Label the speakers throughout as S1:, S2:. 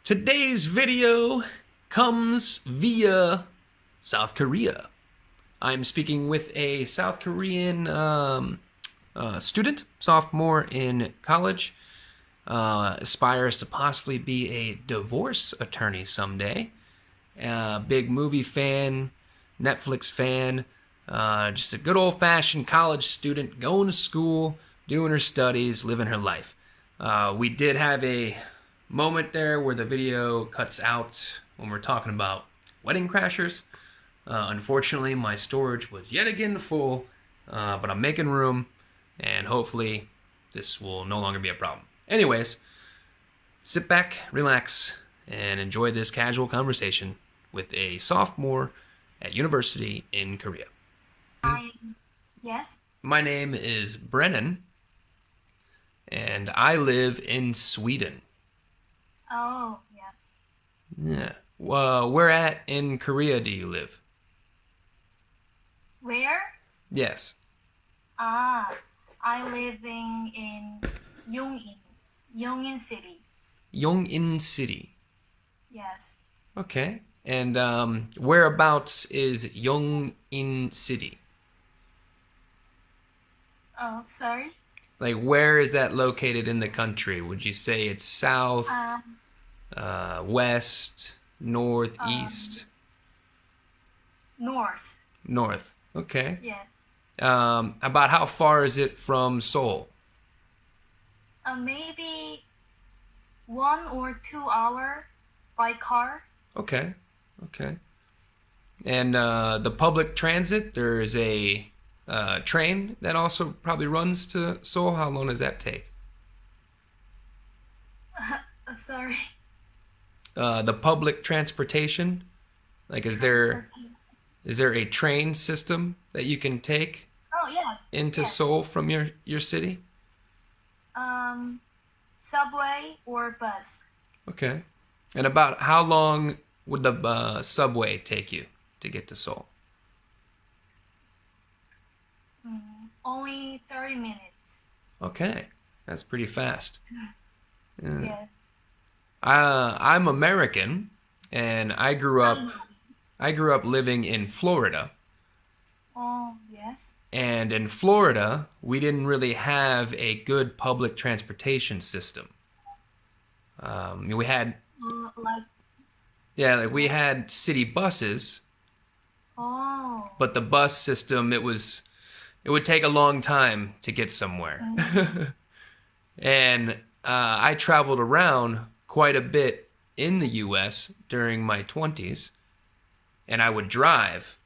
S1: Today's video comes via South Korea. I'm speaking with a South Korean student, sophomore in college, aspires to possibly be a divorce attorney someday. Big movie fan, Netflix fan, just a good old-fashioned college student, going to school, doing her studies, living her life. We did have a moment there where the video cuts out when we're talking about wedding crashers. Unfortunately, my storage was yet again full, but I'm making room, and hopefully this will no longer be a problem. Anyways, sit back, relax, and enjoy this casual conversation with a sophomore at university in Korea.
S2: Yes.
S1: My name is Brennan, and I live in Sweden.
S2: Oh, yes.
S1: Yeah. Where at in Korea do you live?
S2: Where?
S1: Yes.
S2: I living in Yongin City.
S1: Yongin City.
S2: Yes.
S1: Okay. And whereabouts is Yongin City?
S2: Oh, sorry.
S1: Like, where is that located in the country? Would you say it's south, west, north, east?
S2: North.
S1: North. Okay.
S2: Yes.
S1: About how far is it from Seoul?
S2: Maybe 1 or 2 hour by car.
S1: Okay. Okay. And the public transit, there's a train that also probably runs to Seoul. How long does that take?
S2: Sorry.
S1: The public transportation, like is there a train system that you can take
S2: Oh, yes.
S1: into
S2: Yes.
S1: Seoul from your city?
S2: Subway or bus.
S1: Okay. And about how long would the subway take you to get to Seoul?
S2: Only 30 minutes.
S1: Okay, that's pretty fast. Yeah.
S2: Yes.
S1: I'm American, and I grew up living in Florida.
S2: Oh, yes.
S1: And in Florida, we didn't really have a good public transportation system. We had,
S2: Like,
S1: we had city buses,
S2: oh.
S1: but the bus system, it would take a long time to get somewhere. And I traveled around quite a bit in the U.S. during my 20s, and I would drive.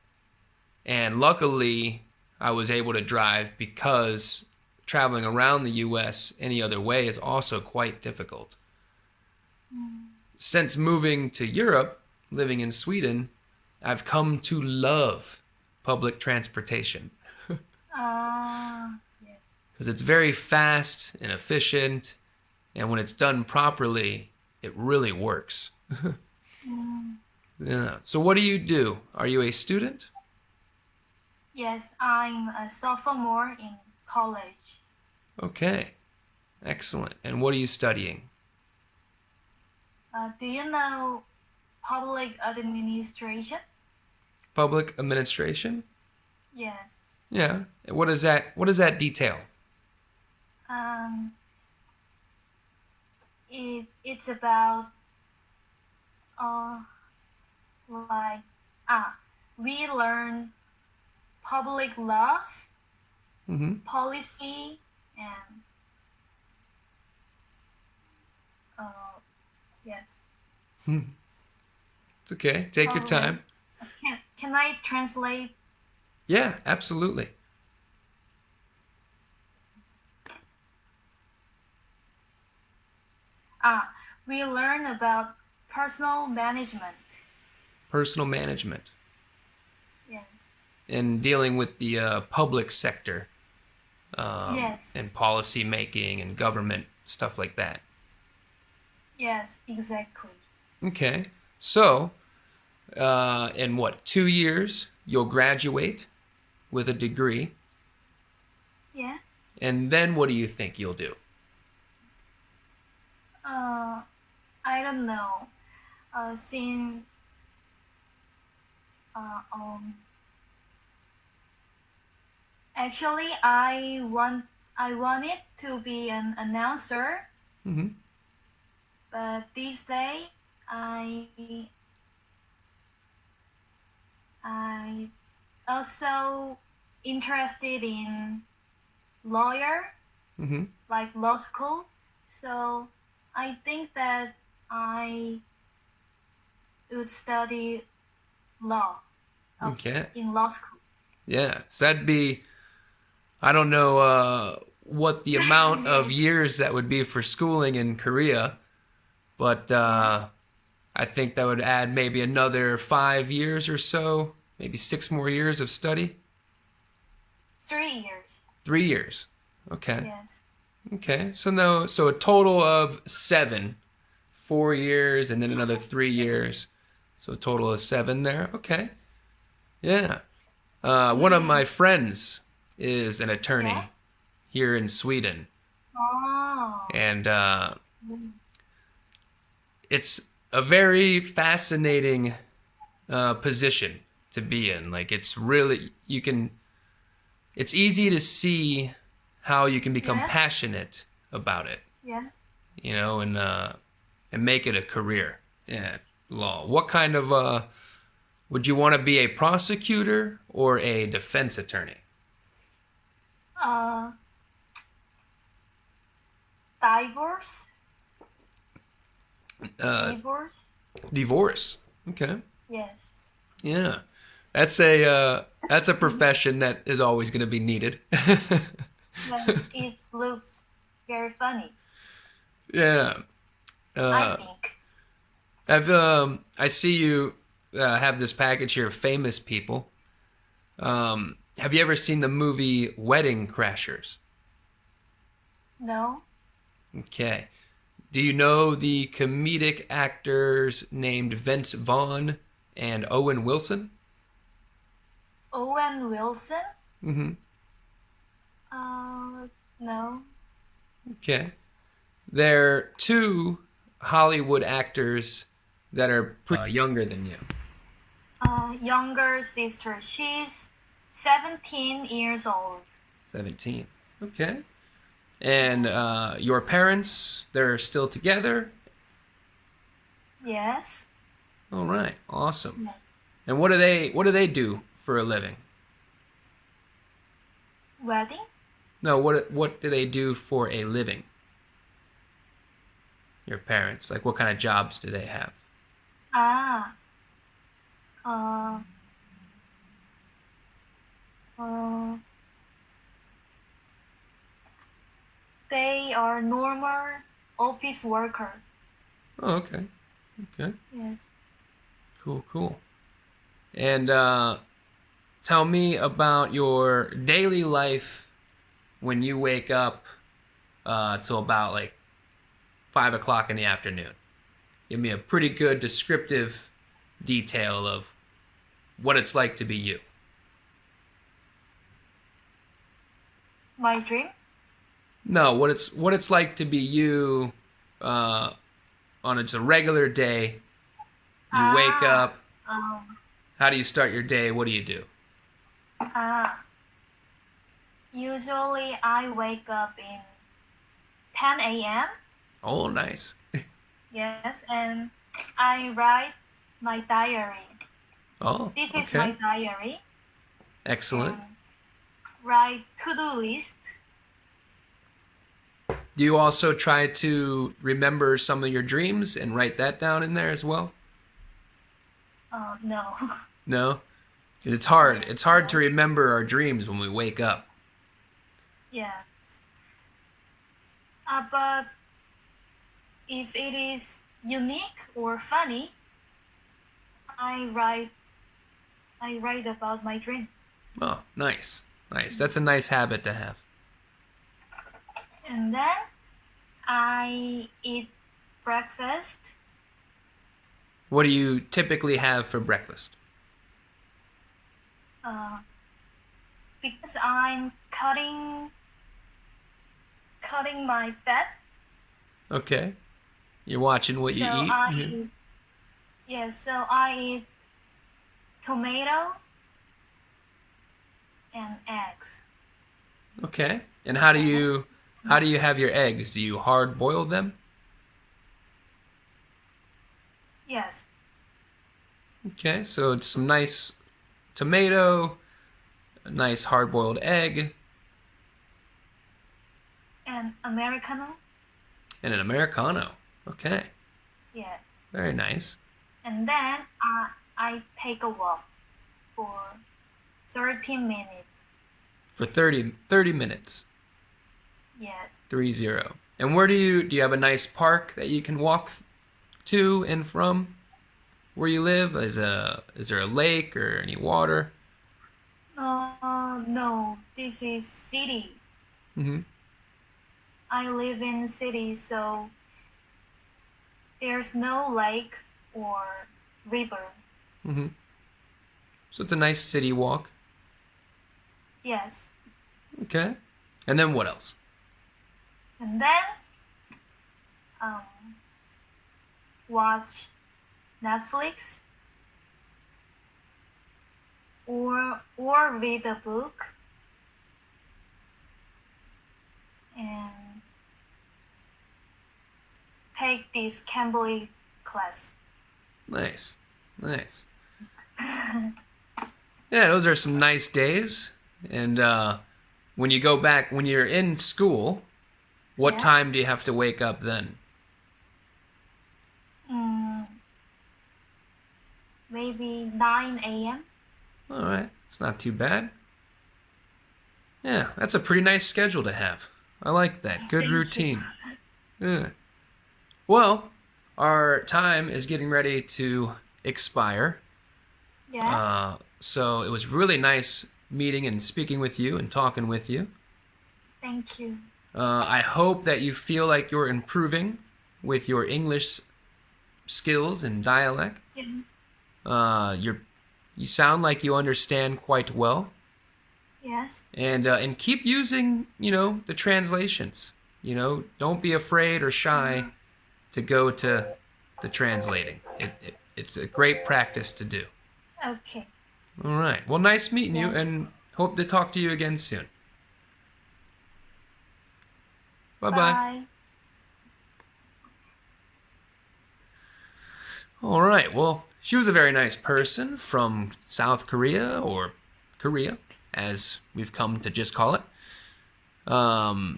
S1: And luckily, I was able to drive because traveling around the U.S. any other way is also quite difficult. Since moving to Europe, living in Sweden, I've come to love public transportation
S2: Yes.
S1: because it's very fast and efficient, and when it's done properly, it really works. Yeah. So what do? Are you a student?
S2: Yes, I'm a sophomore in college.
S1: Okay. Excellent. And what are you studying?
S2: Do you know public administration?
S1: Public administration?
S2: Yes.
S1: Yeah. What does that detail?
S2: It's about like we learn public laws,
S1: Mm-hmm.
S2: policy, and yes.
S1: It's okay. Take your time.
S2: Can I translate?
S1: Yeah, absolutely.
S2: We learn about personal management.
S1: Personal management
S2: Yes.
S1: and dealing with the public sector,
S2: Yes.
S1: and policy making and government stuff like that.
S2: Yes, exactly.
S1: Okay. So, in 2 years, you'll graduate with a degree.
S2: Yeah.
S1: And then what do you think you'll do?
S2: I don't know. Since uh, um, actually, I wanted to be an announcer,
S1: Mm-hmm.
S2: but this day I also interested in lawyer,
S1: Mm-hmm.
S2: like law school. So I think that I would study law
S1: Okay.
S2: in law school.
S1: Yeah. So that'd be, I don't know what the amount of years that would be for schooling in Korea, but
S2: Yes,
S1: I think that would add maybe another 5 years or so, maybe 6 more years of study.
S2: 3 years.
S1: 3 years. Okay.
S2: Yes.
S1: Okay. So no, so a total of 7. 4 years and then another 3 years. So a total of 7 there. Okay. Yeah. One of my friends is an attorney
S2: Yes.
S1: here in Sweden,
S2: Oh.
S1: and it's a very fascinating position to be in. Like it's really it's easy to see how you can become
S2: Yes.
S1: passionate about it,
S2: Yeah.
S1: and make it a career. Yeah, law. What kind of would you want to be, a prosecutor or a defense attorney?
S2: Uh, divorce.
S1: Uh,
S2: Divorce.
S1: divorce. Okay.
S2: Yes.
S1: Yeah. That's a profession that is always going to be needed.
S2: Yes. It looks very funny.
S1: Yeah.
S2: I
S1: Uh,
S2: think.
S1: I see you have this package here of famous people. Have you ever seen the movie Wedding Crashers?
S2: No.
S1: Okay. Do you know the comedic actors named Vince Vaughn and Owen Wilson?
S2: Owen Wilson.
S1: Mm-hmm.
S2: No.
S1: Okay. They're two Hollywood actors that are pretty younger than you.
S2: Younger sister. She's 17 years old.
S1: 17. Okay. And your parents, they're still together?
S2: Yes.
S1: All right. Awesome.
S2: Yeah.
S1: And what do they do for a living?
S2: Wedding.
S1: No, what do they do for a living? Your parents, like what kind of jobs do they have?
S2: Ah. Uh. Uh. They are normal office worker.
S1: Oh, okay. Okay.
S2: Yes.
S1: Cool, cool. And tell me about your daily life when you wake up till about like 5 o'clock in the afternoon. Give me a pretty good descriptive detail of what it's like to be you.
S2: My dream.
S1: No, what it's like to be you uh, on just a regular day. You wake
S2: Ah.
S1: up.
S2: Um.
S1: How do you start your day? What do you do?
S2: Ah. Usually I wake up in 10 a.m.
S1: Oh, nice.
S2: Yes, and I write my diary.
S1: Oh,
S2: This is my
S1: okay.
S2: diary.
S1: Excellent.
S2: And write to-do list.
S1: Do you also try to remember some of your dreams and write that down in there as well?
S2: No.
S1: No? 'Cause it's hard. It's hard to remember our dreams when we wake up.
S2: Yes. But if it is unique or funny, I write. I write about my dream.
S1: Oh, nice. Nice. That's a nice habit to have.
S2: And then I eat breakfast.
S1: What do you typically have for breakfast?
S2: Because I'm cutting my fat.
S1: Okay. You're watching what
S2: So
S1: you eat?
S2: I eat, yes, so I eat tomato and eggs.
S1: Okay. And how do you have your eggs? Do you hard boil them?
S2: Yes,
S1: Okay, so it's some nice tomato, a nice hard boiled egg,
S2: and Americano.
S1: and an Americano. Okay,
S2: Yes.
S1: very nice.
S2: And then I take a walk for 30 minutes.
S1: For 30 minutes.
S2: Yes.
S1: 30. And where do you have a nice park that you can walk to and from where you live? Is there a lake or any water?
S2: No, this is city.
S1: Mm-hmm.
S2: I live in city, so there's no lake or river.
S1: Mm-hmm. So it's a nice city walk.
S2: Yes.
S1: Okay. And then what else?
S2: And then um, watch Netflix or read a book and take this Cambly class.
S1: Nice. Nice. Yeah, those are some nice days. And when you go back, when you're in school, what
S2: Yes.
S1: time do you have to wake up then?
S2: Maybe 9 a.m.
S1: All right, it's not too bad. Yeah, that's a pretty nice schedule to have. I like that. Good
S2: Thank you.
S1: routine. Yeah. Well, our time is getting ready to expire.
S2: Yes.
S1: So it was really nice meeting and speaking with you and talking with you.
S2: Thank you.
S1: I hope that you feel like you're improving with your English skills and dialect.
S2: Yes.
S1: You sound like you understand quite well,
S2: Yes.
S1: and keep using the translations. Don't be afraid or shy to go to the translating. It's a great practice to do.
S2: Okay.
S1: All right. Well, nice meeting you,
S2: Yes.
S1: and hope to talk to you again soon. Bye bye.
S2: Bye.
S1: All right. Well, she was a very nice person from South Korea, or Korea, as we've come to just call it. I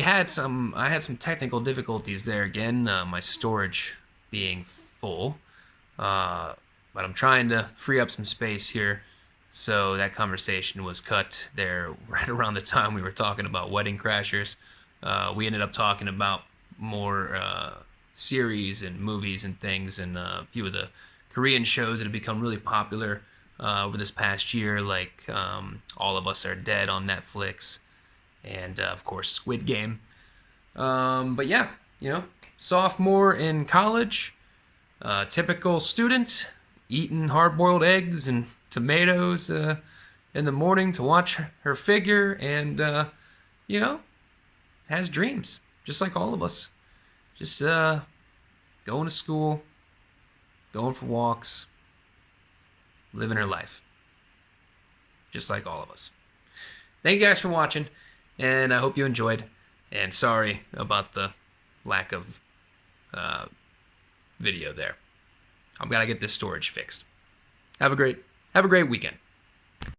S1: had some technical difficulties there again. My storage being full, but I'm trying to free up some space here. So that conversation was cut there right around the time we were talking about Wedding Crashers. We ended up talking about more series and movies and things, and a few of the Korean shows that have become really popular over this past year, like All of Us Are Dead on Netflix, and of course Squid Game. But yeah, sophomore in college, typical student, eating hard-boiled eggs and tomatoes in the morning to watch her figure, and has dreams, just like all of us. Just going to school, going for walks, living her life, just like all of us. Thank you guys for watching, and I hope you enjoyed. And sorry about the lack of video there. I've got to get this storage fixed. Have a great weekend.